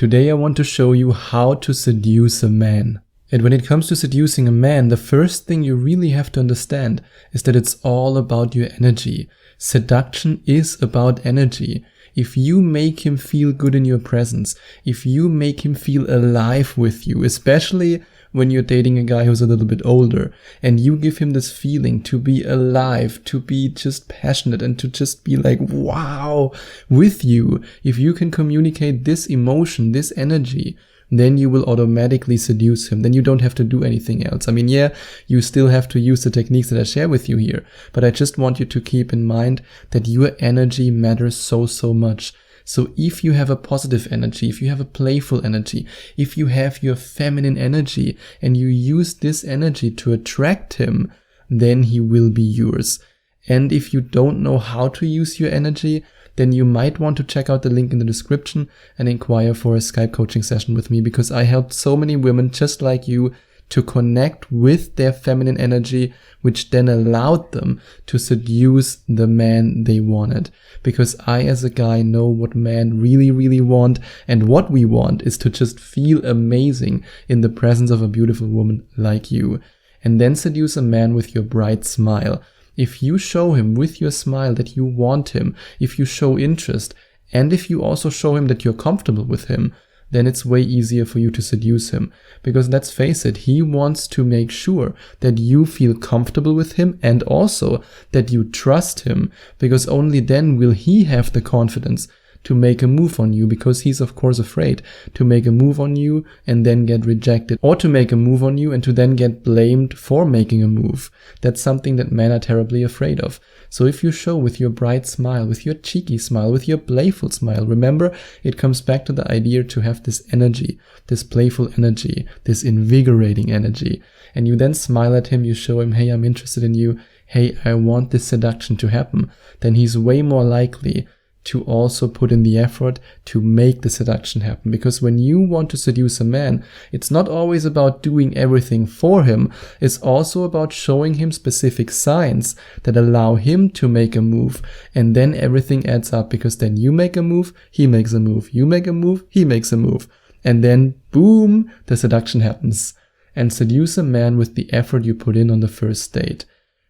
Today I want to show you how to seduce a man. And when it comes to seducing a man, the first thing you really have to understand is that it's all about your energy. Seduction is about energy. If you make him feel good in your presence, if you make him feel alive with you, especially when you're dating a guy who's a little bit older, and you give him this feeling to be alive, to be just passionate, and to just be like, wow, with you, if you can communicate this emotion, this energy, then you will automatically seduce him. Then you don't have to do anything else. I mean, yeah, you still have to use the techniques that I share with you here, but I just want you to keep in mind that your energy matters so much. So if you have a positive energy, if you have a playful energy, if you have your feminine energy and you use this energy to attract him, then he will be yours. And if you don't know how to use your energy, then you might want to check out the link in the description and inquire for a Skype coaching session with me, because I helped so many women just like you to connect with their feminine energy, which then allowed them to seduce the man they wanted. Because I, as a guy, know what men really want, and what we want is to just feel amazing in the presence of a beautiful woman like you. And then seduce a man with your bright smile. If you show him with your smile that you want him, if you show interest, and if you also show him that you're comfortable with him, then it's way easier for you to seduce him. Because let's face it, he wants to make sure that you feel comfortable with him and also that you trust him, because only then will he have the confidence to make a move on you, because he's of course afraid to make a move on you and then get rejected, or to make a move on you and to then get blamed for making a move. That's something that men are terribly afraid of. So if you show with your bright smile, with your cheeky smile, with your playful smile, remember, it comes back to the idea to have this energy, this playful energy, this invigorating energy. And you then smile at him, you show him, hey, I'm interested in you, hey, I want this seduction to happen. Then he's way more likely to also put in the effort to make the seduction happen. Because when you want to seduce a man, it's not always about doing everything for him. It's also about showing him specific signs that allow him to make a move. And then everything adds up, because then you make a move, he makes a move. You make a move, he makes a move. And then boom, the seduction happens. And seduce a man with the effort you put in on the first date.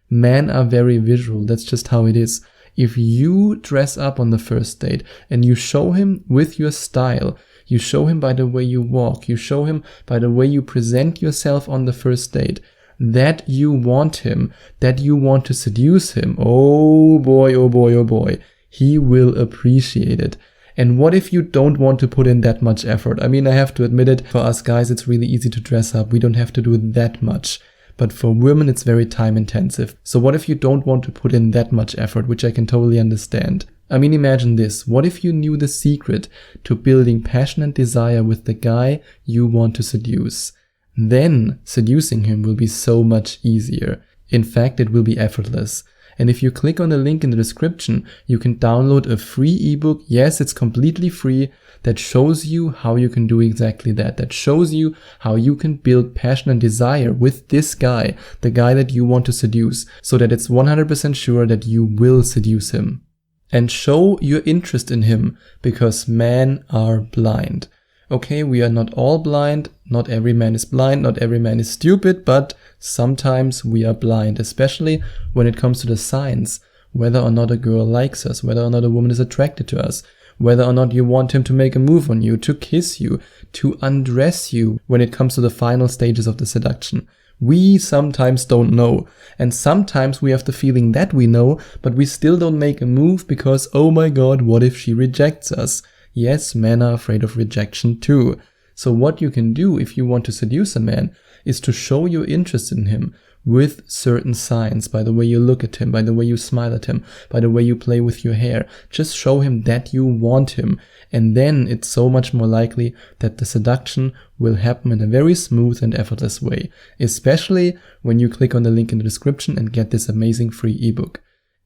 Men are very visual. That's just how it is. If you dress up on the first date and you show him with your style, you show him by the way you walk, you show him by the way you present yourself on the first date, that you want him, that you want to seduce him, oh boy, he will appreciate it. And what if you don't want to put in that much effort? I mean, I have to admit it, for us guys, it's really easy to dress up. We don't have to do that much. But for women, it's very time intensive. So what if you don't want to put in that much effort, which I can totally understand? I mean, imagine this. What if you knew the secret to building passion and desire with the guy you want to seduce? Then seducing him will be so much easier. In fact, it will be effortless. And if you click on the link in the description, you can download a free ebook. Yes, it's completely free. That shows you how you can do exactly that. That shows you how you can build passion and desire with this guy, the guy that you want to seduce, so that it's 100% sure that you will seduce him. And show your interest in him, because men are blind. Okay, we are not all blind. Not every man is blind. Not every man is stupid, but sometimes we are blind, especially when it comes to the signs, whether or not a girl likes us, whether or not a woman is attracted to us, whether or not you want him to make a move on you, to kiss you, to undress you when it comes to the final stages of the seduction. We sometimes don't know. And sometimes we have the feeling that we know, but we still don't make a move because, oh my god, what if she rejects us? Yes, men are afraid of rejection too. So what you can do if you want to seduce a man is to show your interest in him with certain signs, by the way you look at him, by the way you smile at him, by the way you play with your hair. Just show him that you want him. And then it's so much more likely that the seduction will happen in a very smooth and effortless way, especially when you click on the link in the description and get this amazing free ebook.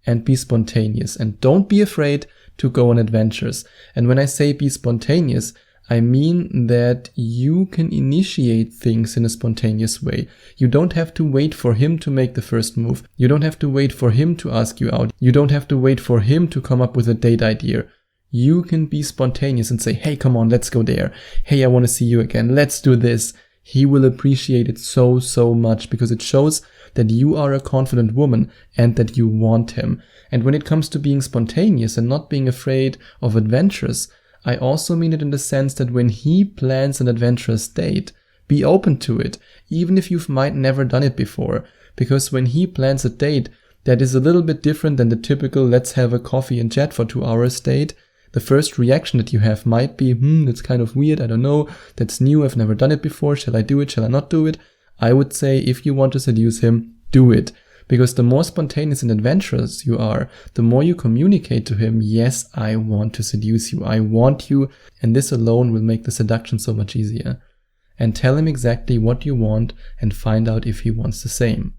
And be spontaneous, and don't be afraid to go on adventures. And when I say be spontaneous, I mean that you can initiate things in a spontaneous way. You don't have to wait for him to make the first move. You don't have to wait for him to ask you out. You don't have to wait for him to come up with a date idea. you can be spontaneous and say, hey, come on, let's go there. Hey, I want to see you again. Let's do this. He will appreciate it so, so much because it shows that you are a confident woman and that you want him. And when it comes to being spontaneous and not being afraid of adventures, I also mean it in the sense that when he plans an adventurous date, be open to it, even if you might never done it before. Because when he plans a date that is a little bit different than the typical let's have a coffee and chat for 2 hours date, the first reaction that you have might be, that's kind of weird, I don't know, that's new, I've never done it before, shall I do it, shall I not do it? I would say if you want to seduce him, do it. Because the more spontaneous and adventurous you are, the more you communicate to him, yes, I want to seduce you, I want you, and this alone will make the seduction so much easier. And tell him exactly what you want and find out if he wants the same.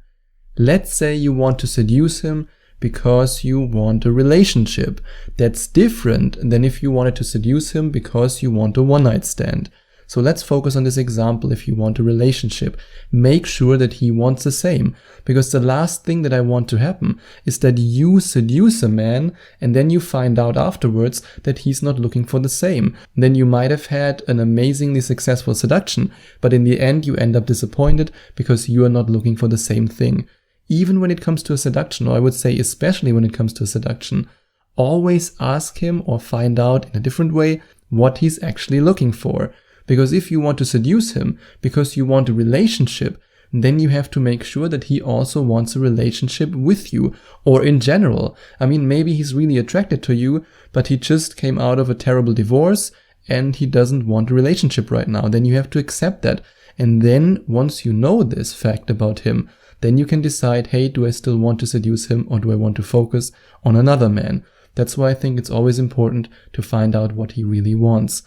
Let's say you want to seduce him because you want a relationship. That's different than if you wanted to seduce him because you want a one-night stand. So let's focus on this example. If you want a relationship, make sure that he wants the same. Because the last thing that I want to happen is that you seduce a man and then you find out afterwards that he's not looking for the same. Then you might have had an amazingly successful seduction, but in the end you end up disappointed because you are not looking for the same thing. Even when it comes to a seduction, or I would say especially when it comes to a seduction, always ask him or find out in a different way what he's actually looking for. Because if you want to seduce him because you want a relationship, then you have to make sure that he also wants a relationship with you, or in general. I mean, maybe he's really attracted to you, but he just came out of a terrible divorce and he doesn't want a relationship right now. Then you have to accept that. And then once you know this fact about him, then you can decide, hey, do I still want to seduce him or do I want to focus on another man? That's why I think it's always important to find out what he really wants.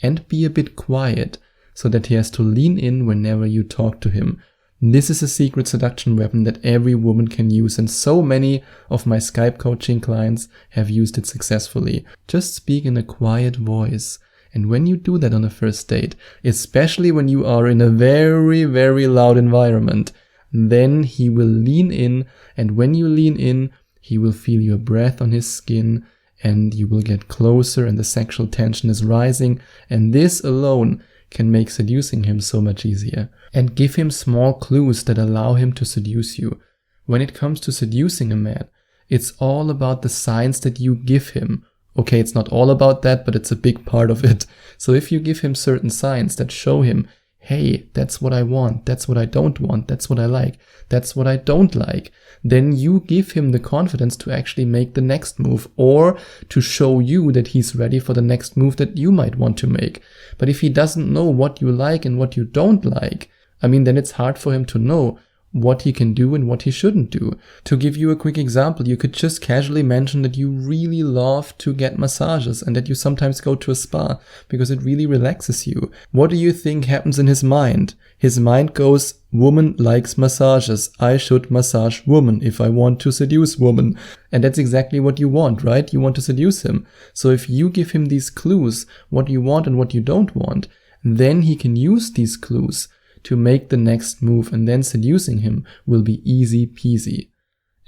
And be a bit quiet so that he has to lean in whenever you talk to him. This is a secret seduction weapon that every woman can use, and so many of my Skype coaching clients have used it successfully. Just speak in a quiet voice. And when you do that on a first date, especially when you are in a very, very loud environment, then he will lean in, and when you lean in, he will feel your breath on his skin, and you will get closer and the sexual tension is rising, and this alone can make seducing him so much easier. And give him small clues that allow him to seduce you. When it comes to seducing a man, it's all about the signs that you give him. Okay, it's not all about that, but it's a big part of it. So if you give him certain signs that show him, hey, that's what I want, that's what I don't want, that's what I like, that's what I don't like, then you give him the confidence to actually make the next move, or to show you that he's ready for the next move that you might want to make. But if he doesn't know what you like and what you don't like, then it's hard for him to know what he can do and what he shouldn't do. To give you a quick example, you could just casually mention that you really love to get massages and that you sometimes go to a spa because it really relaxes you. What do you think happens in his mind? His mind goes, woman likes massages. I should massage woman if I want to seduce woman. And that's exactly what you want, right? You want to seduce him. So if you give him these clues, what you want and what you don't want, then he can use these clues to make the next move, and then seducing him will be easy peasy.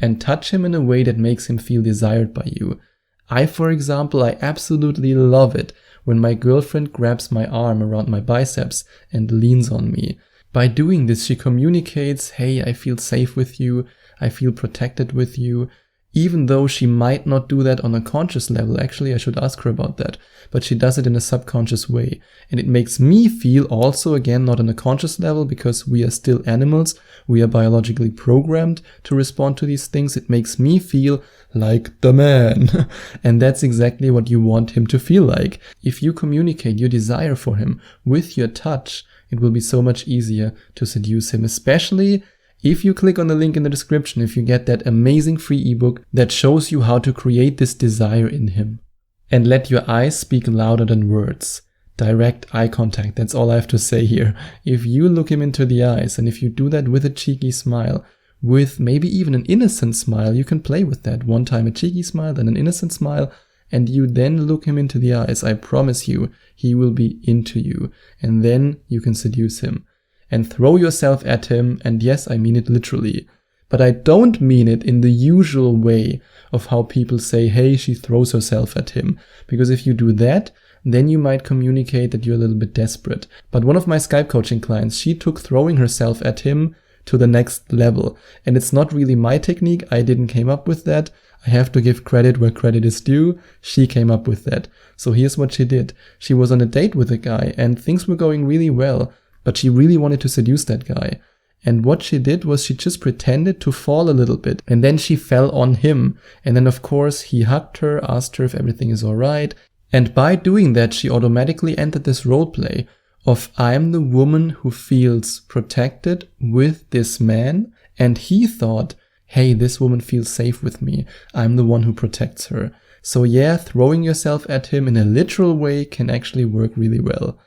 And touch him in a way that makes him feel desired by you. For example, I absolutely love it when my girlfriend grabs my arm around my biceps and leans on me. By doing this, she communicates, hey, I feel safe with you, I feel protected with you. Even though she might not do that on a conscious level, actually I should ask her about that, but she does it in a subconscious way. And it makes me feel also, again, not on a conscious level, because we are still animals, we are biologically programmed to respond to these things. It makes me feel like the man. And that's exactly what you want him to feel like. If you communicate your desire for him with your touch, it will be so much easier to seduce him, especially if you click on the link in the description, if you get that amazing free ebook that shows you how to create this desire in him. And let your eyes speak louder than words. Direct eye contact, that's all I have to say here. If you look him into the eyes, and if you do that with a cheeky smile, with maybe even an innocent smile, you can play with that. One time a cheeky smile, then an innocent smile, and you then look him into the eyes, I promise you, he will be into you. And then you can seduce him. And throw yourself at him, and yes, I mean it literally. But I don't mean it in the usual way of how people say, hey, she throws herself at him. Because if you do that, then you might communicate that you're a little bit desperate. But one of my Skype coaching clients, she took throwing herself at him to the next level. And it's not really my technique. I didn't came up with that. I have to give credit where credit is due. She came up with that. So here's what she did. She was on a date with a guy and things were going really well, but she really wanted to seduce that guy. And what she did was she just pretended to fall a little bit, and then she fell on him. And then of course he hugged her, asked her if everything is all right. And by doing that, she automatically entered this role play of I'm the woman who feels protected with this man. And he thought, hey, this woman feels safe with me. I'm the one who protects her. So yeah, throwing yourself at him in a literal way can actually work really well.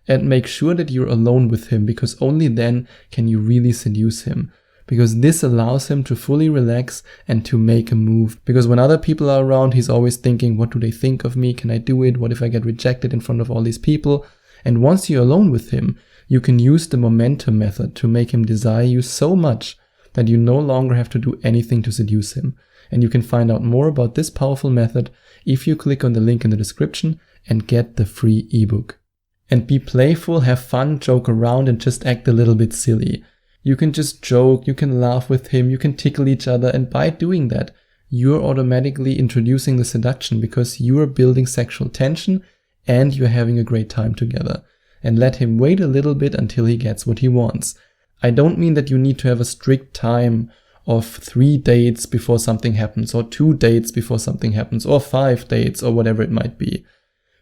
And make sure that you're alone with him, because only then can you really seduce him. Because this allows him to fully relax and to make a move. Because when other people are around, he's always thinking, what do they think of me? Can I do it? What if I get rejected in front of all these people? And once you're alone with him, you can use the momentum method to make him desire you so much that you no longer have to do anything to seduce him. And you can find out more about this powerful method if you click on the link in the description and get the free ebook. And be playful, have fun, joke around, and just act a little bit silly. You can just joke, you can laugh with him, you can tickle each other, and by doing that, you're automatically introducing the seduction because you're building sexual tension and you're having a great time together. And let him wait a little bit until he gets what he wants. I don't mean that you need to have a strict time of 3 dates before something happens, or 2 dates before something happens, or 5 dates, or whatever it might be.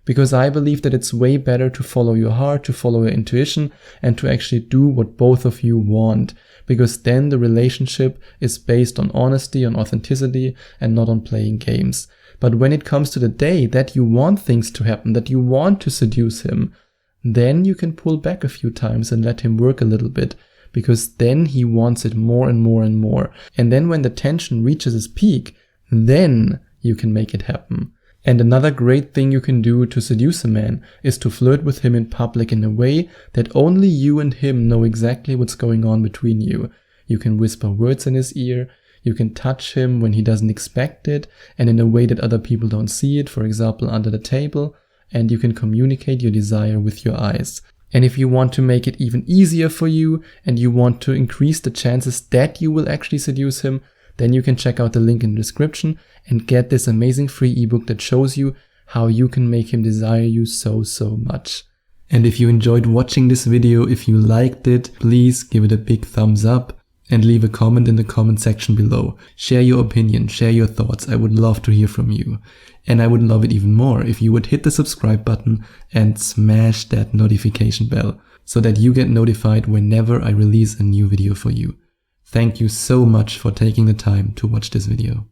Because I believe that it's way better to follow your heart, to follow your intuition, and to actually do what both of you want. Because then the relationship is based on honesty, on authenticity, and not on playing games. But when it comes to the day that you want things to happen, that you want to seduce him, then you can pull back a few times and let him work a little bit. Because then he wants it more and more and more. And then when the tension reaches its peak, then you can make it happen. And another great thing you can do to seduce a man is to flirt with him in public in a way that only you and him know exactly what's going on between you. You can whisper words in his ear, you can touch him when he doesn't expect it and in a way that other people don't see it, for example under the table, and you can communicate your desire with your eyes. And if you want to make it even easier for you and you want to increase the chances that you will actually seduce him, then you can check out the link in the description and get this amazing free ebook that shows you how you can make him desire you so much. And if you enjoyed watching this video, if you liked it, please give it a big thumbs up and leave a comment in the comment section below. Share your opinion, share your thoughts. I would love to hear from you. And I would love it even more if you would hit the subscribe button and smash that notification bell so that you get notified whenever I release a new video for you. Thank you so much for taking the time to watch this video.